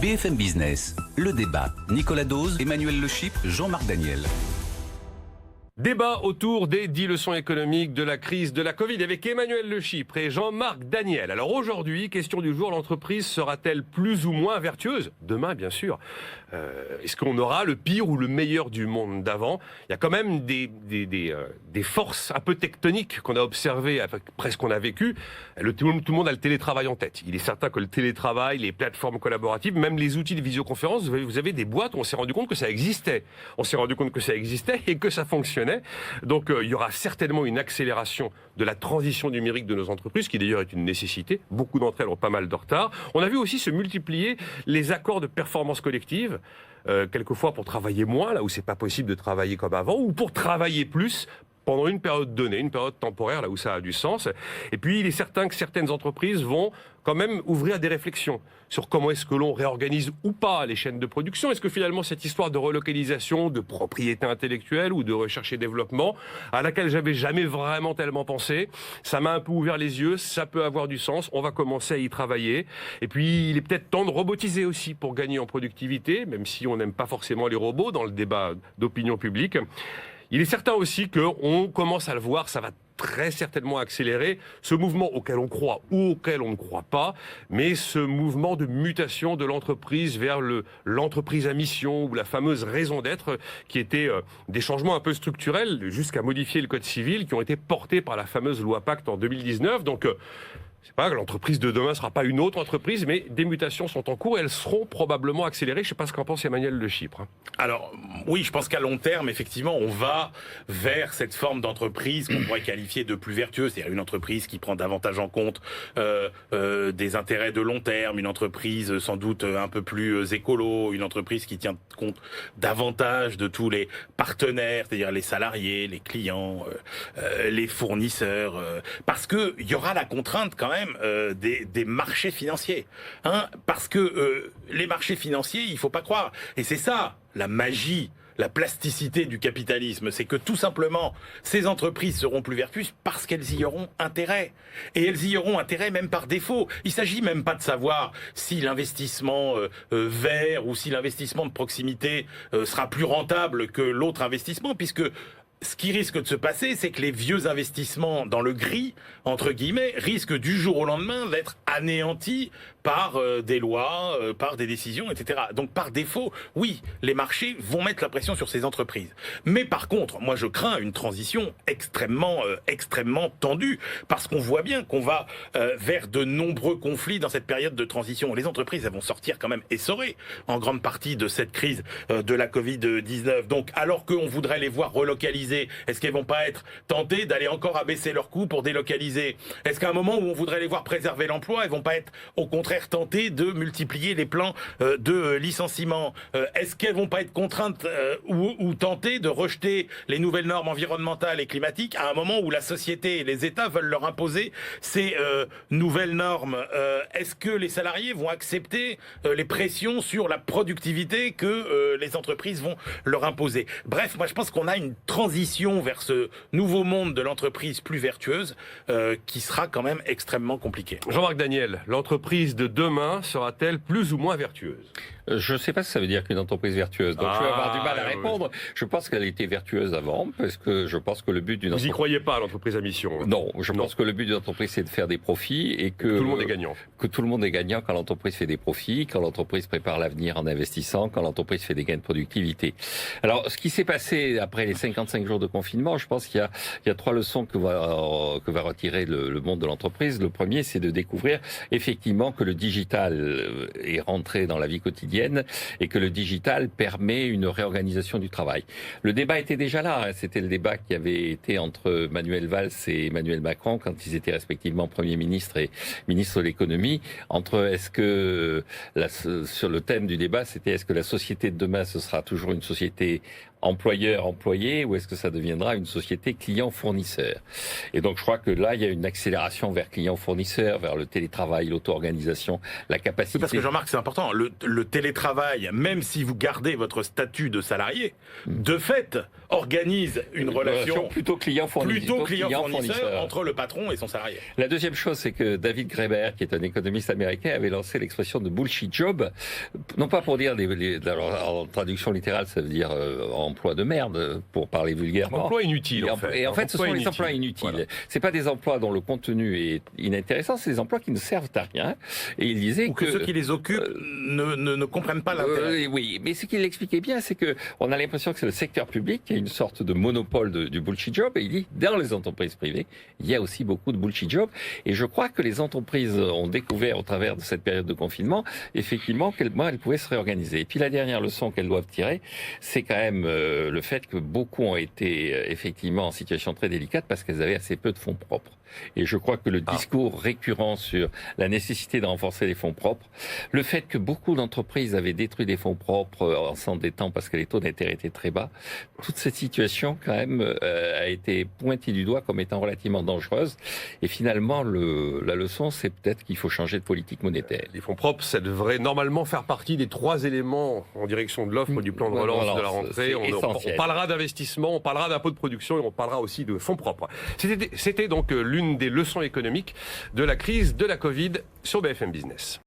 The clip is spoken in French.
BFM Business, le débat. Nicolas Dose, Emmanuel Le Chypre, Jean-Marc Daniel. Débat autour des 10 leçons économiques de la crise de la Covid avec Emmanuel Le Chypre et Jean-Marc Daniel. Alors aujourd'hui, question du jour, l'entreprise sera-t-elle plus ou moins vertueuse ? Demain, bien sûr. Est-ce qu'on aura le pire ou le meilleur du monde d'avant ? Il y a quand même des forces un peu tectoniques qu'on a observées, presque qu'on a vécues. Tout le monde a le télétravail en tête. Il est certain que le télétravail, les plateformes collaboratives, même les outils de visioconférence, vous avez des boîtes où on s'est rendu compte que ça existait. On s'est rendu compte que ça existait et que ça fonctionnait. Donc il y aura certainement une accélération de la transition numérique de nos entreprises, qui d'ailleurs est une nécessité. Beaucoup d'entre elles ont pas mal de retard. On a vu aussi se multiplier les accords de performance collective, quelquefois pour travailler moins, là où c'est pas possible de travailler comme avant, ou pour travailler plus pendant une période donnée, une période temporaire, là où ça a du sens. Et puis, il est certain que certaines entreprises vont quand même ouvrir des réflexions sur comment est-ce que l'on réorganise ou pas les chaînes de production. Est-ce que finalement, cette histoire de relocalisation, de propriété intellectuelle ou de recherche et développement, à laquelle j'avais jamais vraiment tellement pensé, ça m'a un peu ouvert les yeux, ça peut avoir du sens, on va commencer à y travailler. Et puis, il est peut-être temps de robotiser aussi pour gagner en productivité, même si on n'aime pas forcément les robots dans le débat d'opinion publique. Il est certain aussi qu'on commence à le voir, ça va très certainement accélérer ce mouvement auquel on croit ou auquel on ne croit pas, mais ce mouvement de mutation de l'entreprise vers l'entreprise à mission ou la fameuse raison d'être, qui étaient des changements un peu structurels jusqu'à modifier le code civil, qui ont été portés par la fameuse loi Pacte en 2019. Donc, c'est pas que l'entreprise de demain ne sera pas une autre entreprise, mais des mutations sont en cours et elles seront probablement accélérées. Je ne sais pas ce qu'en pense Emmanuel Le Chypre. Alors, oui, je pense qu'à long terme, effectivement, on va vers cette forme d'entreprise qu'on pourrait qualifier de plus vertueuse, c'est-à-dire une entreprise qui prend davantage en compte des intérêts de long terme, une entreprise sans doute un peu plus écolo, une entreprise qui tient compte davantage de tous les partenaires, c'est-à-dire les salariés, les clients, les fournisseurs, parce qu'il y aura la contrainte quand même des marchés financiers, parce que les marchés financiers, il faut pas croire, et c'est ça la magie, la plasticité du capitalisme, c'est que tout simplement ces entreprises seront plus vertueuses parce qu'elles y auront intérêt, et elles y auront intérêt même par défaut. Il s'agit même pas de savoir si l'investissement vert ou si l'investissement de proximité sera plus rentable que l'autre investissement, puisque ce qui risque de se passer, c'est que les vieux investissements dans le gris, entre guillemets, risquent du jour au lendemain d'être anéantis par des lois, par des décisions, etc. Donc par défaut, oui, les marchés vont mettre la pression sur ces entreprises. Mais par contre, moi je crains une transition extrêmement tendue, parce qu'on voit bien qu'on va vers de nombreux conflits dans cette période de transition. Les entreprises, elles vont sortir quand même essorées en grande partie de cette crise de la Covid-19. Donc alors qu'on voudrait les voir relocaliser, est-ce qu'elles vont pas être tentées d'aller encore abaisser leurs coûts pour délocaliser ? Est-ce qu'à un moment où on voudrait les voir préserver l'emploi, elles vont pas être au contraire tentées de multiplier les plans de licenciement ? Est-ce qu'elles vont pas être contraintes ou tentées de rejeter les nouvelles normes environnementales et climatiques à un moment où la société et les États veulent leur imposer ces nouvelles normes ? Est-ce que les salariés vont accepter les pressions sur la productivité que les entreprises vont leur imposer ? Bref, moi je pense qu'on a une transition vers ce nouveau monde de l'entreprise plus vertueuse qui sera quand même extrêmement compliqué. Jean-Marc Daniel, l'entreprise de demain sera-t-elle plus ou moins vertueuse ? Je ne sais pas ce que ça veut dire qu'une entreprise vertueuse. Donc je vais avoir du mal à répondre. Oui. Je pense qu'elle était vertueuse avant, parce que je pense que le but d'une entreprise... Vous n'y croyez pas à l'entreprise à mission ? Non, je pense que le but d'une entreprise, c'est de faire des profits et que... Tout le monde est gagnant. Que tout le monde est gagnant quand l'entreprise fait des profits, quand l'entreprise prépare l'avenir en investissant, quand l'entreprise fait des gains de productivité. Alors, ce qui s'est passé après les 55 jours de confinement, je pense qu'il y a 3 leçons que va retirer le monde de l'entreprise. Le premier, c'est de découvrir effectivement que le digital est rentré dans la vie quotidienne et que le digital permet une réorganisation du travail. Le débat était déjà là, c'était le débat qui avait été entre Manuel Valls et Emmanuel Macron quand ils étaient respectivement Premier ministre et ministre de l'économie, entre est-ce que sur le thème du débat, c'était est-ce que la société de demain ce sera toujours une société employeur-employé ou est-ce que ça deviendra une société client-fournisseur? Et donc je crois que là, il y a une accélération vers client-fournisseur, vers le télétravail, l'auto-organisation, la capacité... Oui, parce que Jean-Marc, c'est important, le télétravail, même si vous gardez votre statut de salarié, de fait, organise une relation plutôt client-fournisseur entre le patron et son salarié. La deuxième chose, c'est que David Graeber, qui est un économiste américain, avait lancé l'expression de bullshit job, non pas pour dire, alors, en traduction littérale, ça veut dire emploi de merde, pour parler vulgairement. Emploi inutile, en fait. Et en fait, ce sont les emplois inutiles. Voilà. C'est pas des emplois dont le contenu est inintéressant, c'est des emplois qui ne servent à rien. Et il disait que ceux qui les occupent ne comprennent pas l'intérêt. Oui, mais ce qu'il expliquait bien, c'est que on a l'impression que c'est le secteur public qui a une sorte de monopole du bullshit job. Et il dit, dans les entreprises privées, il y a aussi beaucoup de bullshit job. Et je crois que les entreprises ont découvert au travers de cette période de confinement, effectivement, qu'elles pouvaient se réorganiser. Et puis la dernière leçon qu'elles doivent tirer, c'est quand même le fait que beaucoup ont été effectivement en situation très délicate parce qu'elles avaient assez peu de fonds propres. Et je crois que le discours récurrent sur la nécessité de renforcer les fonds propres, le fait que beaucoup d'entreprises avaient détruit des fonds propres en s'endettant parce que les taux d'intérêt étaient très bas, toute cette situation quand même a été pointée du doigt comme étant relativement dangereuse. Et finalement, la leçon, c'est peut-être qu'il faut changer de politique monétaire. Les fonds propres, ça devrait normalement faire partie des 3 éléments en direction de l'offre du plan de relance de la rentrée. On parlera d'investissement, on parlera d'impôt de production et on parlera aussi de fonds propres. C'était donc l'une des leçons économiques de la crise de la Covid sur BFM Business.